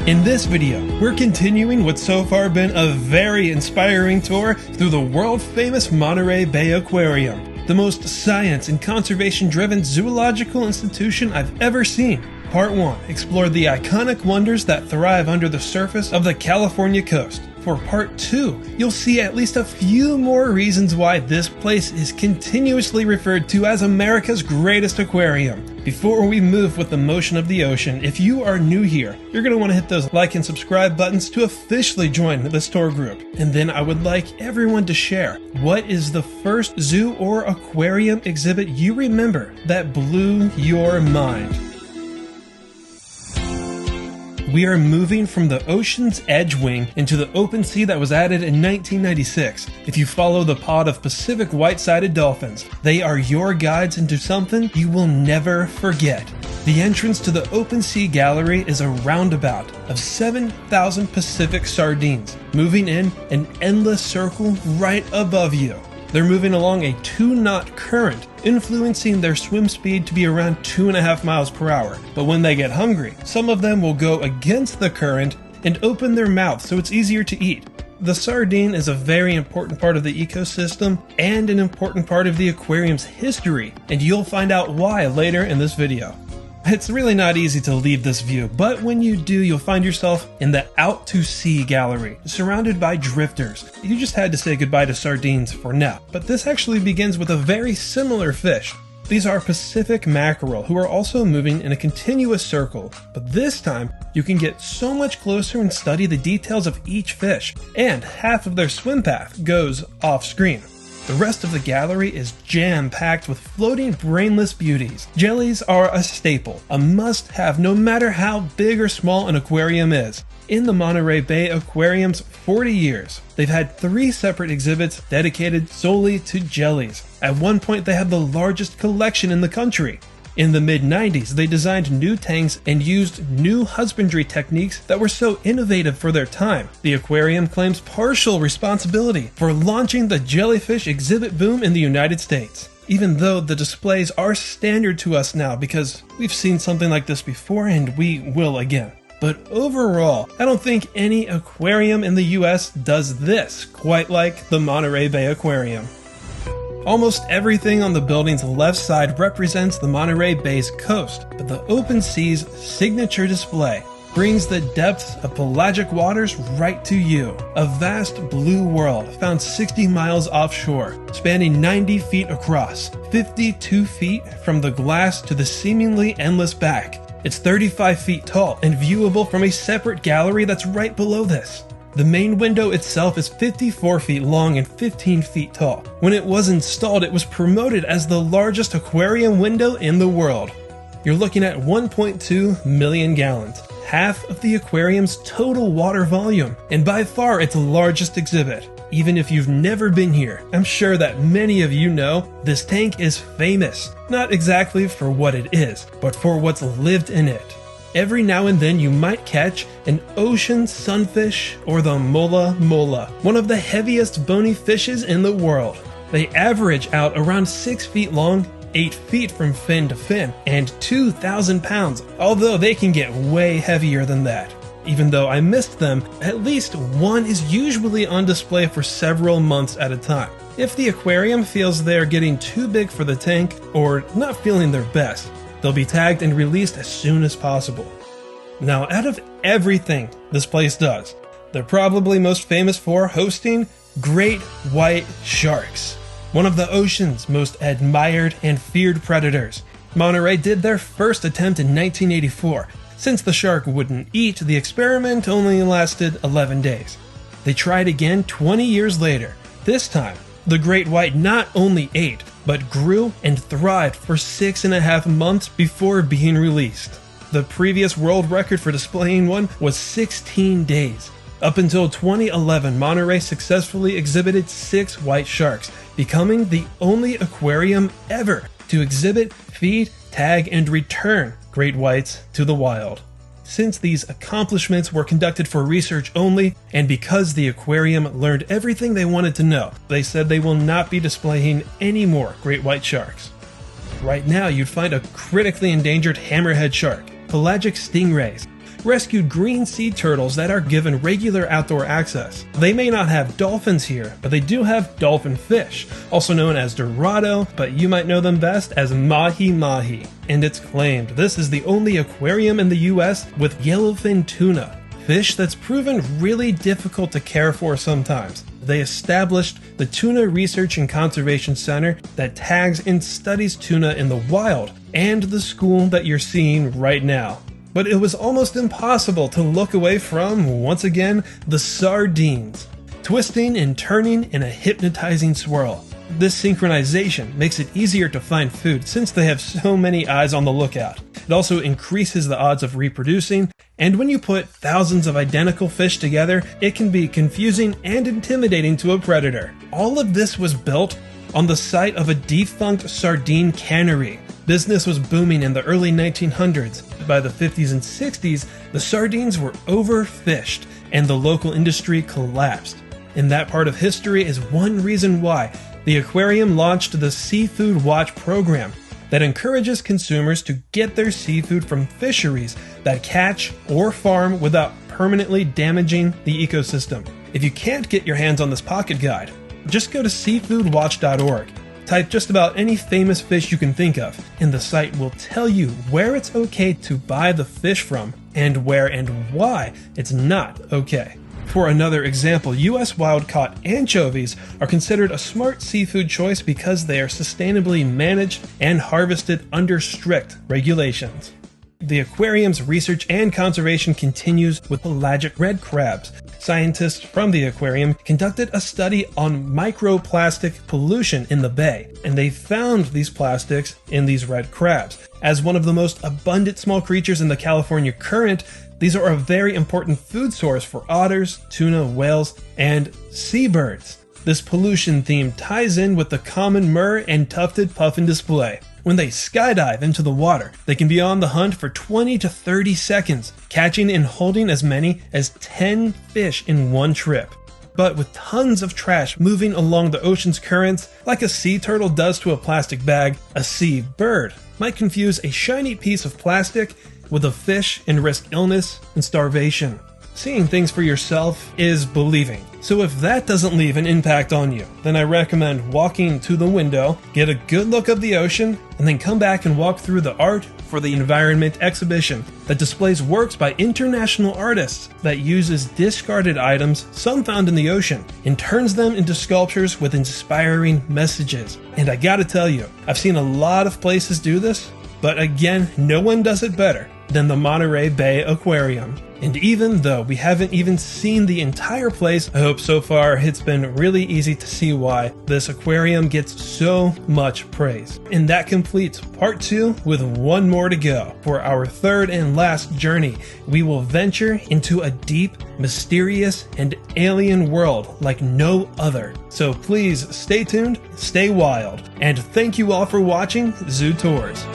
In this video, we're continuing what's so far been a very inspiring tour through the world-famous Monterey Bay Aquarium, the most science and conservation-driven zoological institution I've ever seen. Part 1 explored the iconic wonders that thrive under the surface of the California coast. For Part 2, you'll see at least a few more reasons why this place is continuously referred to as America's greatest aquarium. Before we move with the motion of the ocean, if you are new here, you're going to want to hit those like and subscribe buttons to officially join this tour group. And then I would like everyone to share, what is the first zoo or aquarium exhibit you remember that blew your mind? We are moving from the ocean's edge wing into the open sea that was added in 1996. If you follow the pod of Pacific white-sided dolphins, they are your guides into something you will never forget. The entrance to the open sea gallery is a roundabout of 7,000 Pacific sardines, moving in an endless circle right above you. They're moving along a 2-knot current, influencing their swim speed to be around 2.5 miles per hour. But when they get hungry, some of them will go against the current and open their mouth so it's easier to eat. The sardine is a very important part of the ecosystem and an important part of the aquarium's history, and you'll find out why later in this video. It's really not easy to leave this view, but when you do, you'll find yourself in the Out to Sea gallery, surrounded by drifters. You just had to say goodbye to sardines for now, but this actually begins with a very similar fish. These are Pacific mackerel, who are also moving in a continuous circle, but this time you can get so much closer and study the details of each fish, and half of their swim path goes off screen. The rest of the gallery is jam-packed with floating brainless beauties. Jellies are a staple, a must-have no matter how big or small an aquarium is. In the Monterey Bay Aquarium's 40 years, they've had 3 separate exhibits dedicated solely to jellies. At one point, they had the largest collection in the country. In the mid-90s, they designed new tanks and used new husbandry techniques that were so innovative for their time. The aquarium claims partial responsibility for launching the jellyfish exhibit boom in the United States. Even though the displays are standard to us now because we've seen something like this before and we will again. But overall, I don't think any aquarium in the US does this quite like the Monterey Bay Aquarium. Almost everything on the building's left side represents the Monterey Bay's coast, but the open sea's signature display brings the depths of pelagic waters right to you. A vast blue world found 60 miles offshore, spanning 90 feet across, 52 feet from the glass to the seemingly endless back. It's 35 feet tall and viewable from a separate gallery that's right below this. The main window itself is 54 feet long and 15 feet tall. When it was installed, it was promoted as the largest aquarium window in the world. You're looking at 1.2 million gallons, half of the aquarium's total water volume, and by far its largest exhibit. Even if you've never been here, I'm sure that many of you know this tank is famous, not exactly for what it is, but for what's lived in it. Every now and then you might catch an ocean sunfish or the mola mola, one of the heaviest bony fishes in the world. They average out around 6 feet long, 8 feet from fin to fin, and 2,000 pounds, although they can get way heavier than that. Even though I missed them, at least one is usually on display for several months at a time. If the aquarium feels they're getting too big for the tank or not feeling their best, they'll be tagged and released as soon as possible. Now, out of everything this place does, they're probably most famous for hosting great white sharks, one of the ocean's most admired and feared predators. Monterey did their first attempt in 1984. Since the shark wouldn't eat, the experiment only lasted 11 days. They tried again 20 years later. This time, the great white not only ate, but grew and thrived for 6.5 months before being released. The previous world record for displaying one was 16 days. Up until 2011, Monterey successfully exhibited 6 white sharks, becoming the only aquarium ever to exhibit, feed, tag, and return great whites to the wild. Since these accomplishments were conducted for research only, and because the aquarium learned everything they wanted to know, they said they will not be displaying any more great white sharks. Right now, you'd find a critically endangered hammerhead shark, pelagic stingrays, rescued green sea turtles that are given regular outdoor access. They may not have dolphins here, but they do have dolphinfish, also known as dorado, but you might know them best as mahi-mahi. And it's claimed this is the only aquarium in the US with yellowfin tuna, fish that's proven really difficult to care for sometimes. They established the Tuna Research and Conservation Center that tags and studies tuna in the wild, and the school that you're seeing right now. But it was almost impossible to look away from, once again, the sardines, twisting and turning in a hypnotizing swirl. This synchronization makes it easier to find food since they have so many eyes on the lookout. It also increases the odds of reproducing, and when you put thousands of identical fish together, it can be confusing and intimidating to a predator. All of this was built on the site of a defunct sardine cannery. Business was booming in the early 1900s. By the 50s and 60s, the sardines were overfished and the local industry collapsed. And that part of history is one reason why the aquarium launched the Seafood Watch program that encourages consumers to get their seafood from fisheries that catch or farm without permanently damaging the ecosystem. If you can't get your hands on this pocket guide, just go to seafoodwatch.org. Type just about any famous fish you can think of, and the site will tell you where it's okay to buy the fish from and where and why it's not okay. For another example, U.S. wild-caught anchovies are considered a smart seafood choice because they are sustainably managed and harvested under strict regulations. The aquarium's research and conservation continues with pelagic red crabs. Scientists from the aquarium conducted a study on microplastic pollution in the bay, and they found these plastics in these red crabs. As one of the most abundant small creatures in the California current, these are a very important food source for otters, tuna, whales, and seabirds. This pollution theme ties in with the common murre and tufted puffin display. When they skydive into the water, they can be on the hunt for 20 to 30 seconds, catching and holding as many as 10 fish in one trip. But with tons of trash moving along the ocean's currents, like a sea turtle does to a plastic bag, a sea bird might confuse a shiny piece of plastic with a fish and risk illness and starvation. Seeing things for yourself is believing. So if that doesn't leave an impact on you, then I recommend walking to the window, get a good look of the ocean, and then come back and walk through the Art for the Environment exhibition that displays works by international artists that uses discarded items, some found in the ocean, and turns them into sculptures with inspiring messages. And I gotta tell you, I've seen a lot of places do this, but again, no one does it better than the Monterey Bay Aquarium. And even though we haven't even seen the entire place, I hope so far it's been really easy to see why this aquarium gets so much praise. And that completes part 2 with one more to go. For our third and last journey, we will venture into a deep, mysterious, and alien world like no other. So please stay tuned, stay wild, and thank you all for watching Zoo Tours.